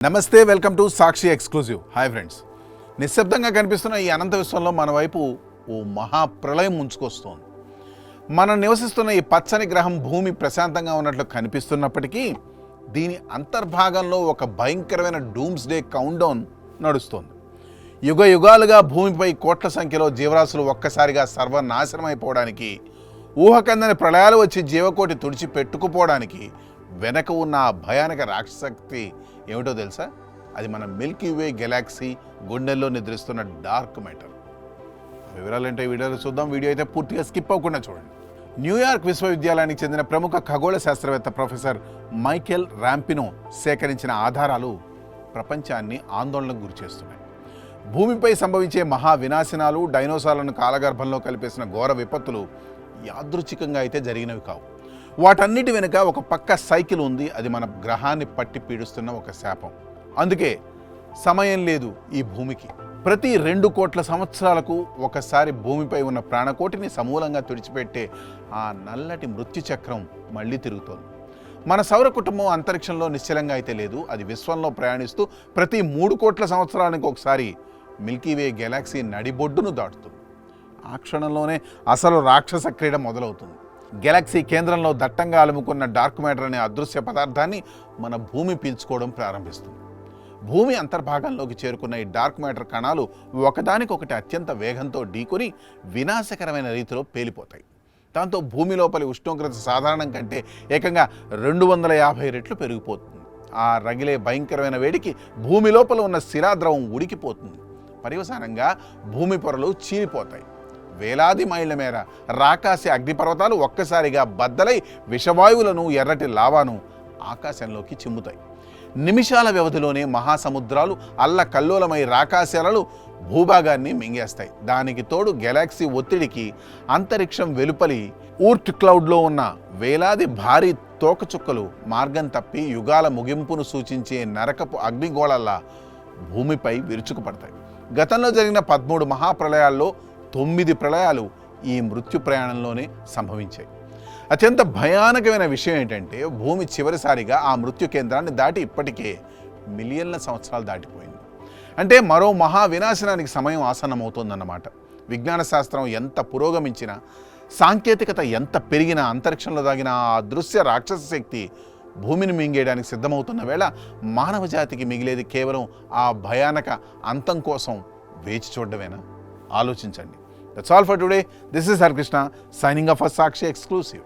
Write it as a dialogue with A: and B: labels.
A: నమస్తే, welcome to Sakshi exclusive. Hi friends, నిశ్శబ్దంగా కనిపిస్తున్న ఈ అనంత విశ్వంలో మన వైపు ఓ మహాప్రళయం ముంచుకొస్తోంది. మనం నివసిస్తున్న ఈ పచ్చని గ్రహం భూమి ప్రశాంతంగా ఉన్నట్లు కనిపిస్తున్నప్పటికీ దీని అంతర్భాగంలో ఒక భయంకరమైన డూమ్స్డే కౌంట్డౌన్ నడుస్తోంది. యుగ యుగాలుగా భూమిపై కోట్ల సంఖ్యలో జీవరాశులు ఒక్కసారిగా సర్వనాశనం అయిపోవడానికి, ఊహకందని ప్రళయాలు వచ్చి జీవకోటి తుడిచి పెట్టుకుపోవడానికి వెనక ఉన్న ఆ భయానక రాక్షసశక్తి ఏమిటో తెలుసా? అది మన మిల్కీ వే గెలాక్సీ గుండెల్లో నిద్రిస్తున్న డార్క్ మ్యాటర్. వివరాలంటే వీడియోలో చూద్దాం. వీడియో అయితే పూర్తిగా స్కిప్ అవ్వకుండా చూడండి. న్యూయార్క్ విశ్వవిద్యాలయానికి చెందిన ప్రముఖ ఖగోళ శాస్త్రవేత్త ప్రొఫెసర్ మైకేల్ ర్యాంపినో సేకరించిన ఆధారాలు ప్రపంచాన్ని ఆందోళనకు గురిచేస్తున్నాయి. భూమిపై సంభవించే మహా వినాశనాలు, డైనోసార్లను కాలగర్భంలో కలిపేసిన ఘోర విపత్తులు యాదృచ్ఛికంగా అయితే జరిగినవి కావు. వాటన్నిటి వెనుక ఒక పక్క సైకిల్ ఉంది. అది మన గ్రహాన్ని పట్టి పీడిస్తున్న ఒక శాపం. అందుకే సమయం లేదు ఈ భూమికి. ప్రతి 2 కోట్ల సంవత్సరాలకు ఒకసారి భూమిపై ఉన్న ప్రాణకోటిని సమూలంగా తుడిచిపెట్టే ఆ నల్లటి మృత్యు చక్రం మళ్ళీ తిరుగుతోంది. మన సౌర కుటుంబం అంతరిక్షంలో నిశ్చలంగా అయితే లేదు. అది విశ్వంలో ప్రయాణిస్తూ ప్రతి 3 కోట్ల సంవత్సరానికి ఒకసారి మిల్కీవే గెలాక్సీ నడిబొడ్డును దాటుతుంది. ఆ క్షణంలోనే అసలు రాక్షస క్రీడ మొదలవుతుంది. గెలాక్సీ కేంద్రంలో దట్టంగా అలుముకున్న డార్క్ మ్యాటర్ అనే అదృశ్య పదార్థాన్ని మన భూమి పీల్చుకోవడం ప్రారంభిస్తుంది. భూమి అంతర్భాగంలోకి చేరుకున్న ఈ డార్క్ మ్యాటర్ కణాలు ఒకదానికొకటి అత్యంత వేగంతో ఢీకొని వినాశకరమైన రీతిలో పేలిపోతాయి. దాంతో భూమి లోపలి ఉష్ణోగ్రత సాధారణం కంటే ఏకంగా 250 రెట్లు పెరిగిపోతుంది. ఆ రగిలే భయంకరమైన వేడికి భూమి లోపల ఉన్న శిలాద్రవం ఉడికిపోతుంది. పర్యవసానంగా భూమి పొరలు చీలిపోతాయి. వేలాది మైళ్ళ మేర రాకాసి అగ్నిపర్వతాలు ఒక్కసారిగా బద్దలై విషవాయువులను, ఎర్రటి లావాను ఆకాశంలోకి చిమ్ముతాయి. నిమిషాల వ్యవధిలోనే మహాసముద్రాలు అల్లకల్లోలమై రాకాశాలలు భూభాగాన్ని మింగేస్తాయి. దానికి తోడు గెలాక్సీ ఒత్తిడికి అంతరిక్షం వెలుపలి ఊర్ట్ క్లౌడ్లో ఉన్న వేలాది భారీ తోకచుక్కలు మార్గం తప్పి యుగాల ముగింపును సూచించే నరకపు అగ్నిగోళాల్లా భూమిపై విరుచుకుపడతాయి. గతంలో జరిగిన 13 మహాప్రళయాల్లో 9 ప్రళయాలు ఈ మృత్యు ప్రయాణంలోనే సంభవించాయి. అత్యంత భయానకమైన విషయం ఏంటంటే భూమి చివరిసారిగా ఆ మృత్యు కేంద్రాన్ని దాటి ఇప్పటికే మిలియన్ల సంవత్సరాలు దాటిపోయింది. అంటే మరో మహా వినాశనానికి సమయం ఆసన్నమవుతోందన్నమాట. విజ్ఞాన శాస్త్రం ఎంత పురోగమించినా, సాంకేతికత ఎంత పెరిగినా అంతరిక్షంలో దాగిన ఆ అదృశ్య రాక్షస శక్తి భూమిని మింగేయడానికి సిద్ధమవుతున్న వేళ మానవ జాతికి మిగిలేది కేవలం ఆ భయానక అంతం కోసం వేచి చూడడమేనా? ఆలోచించండి. That's all for today. This is Harkrishna signing off for Sakshi Exclusive.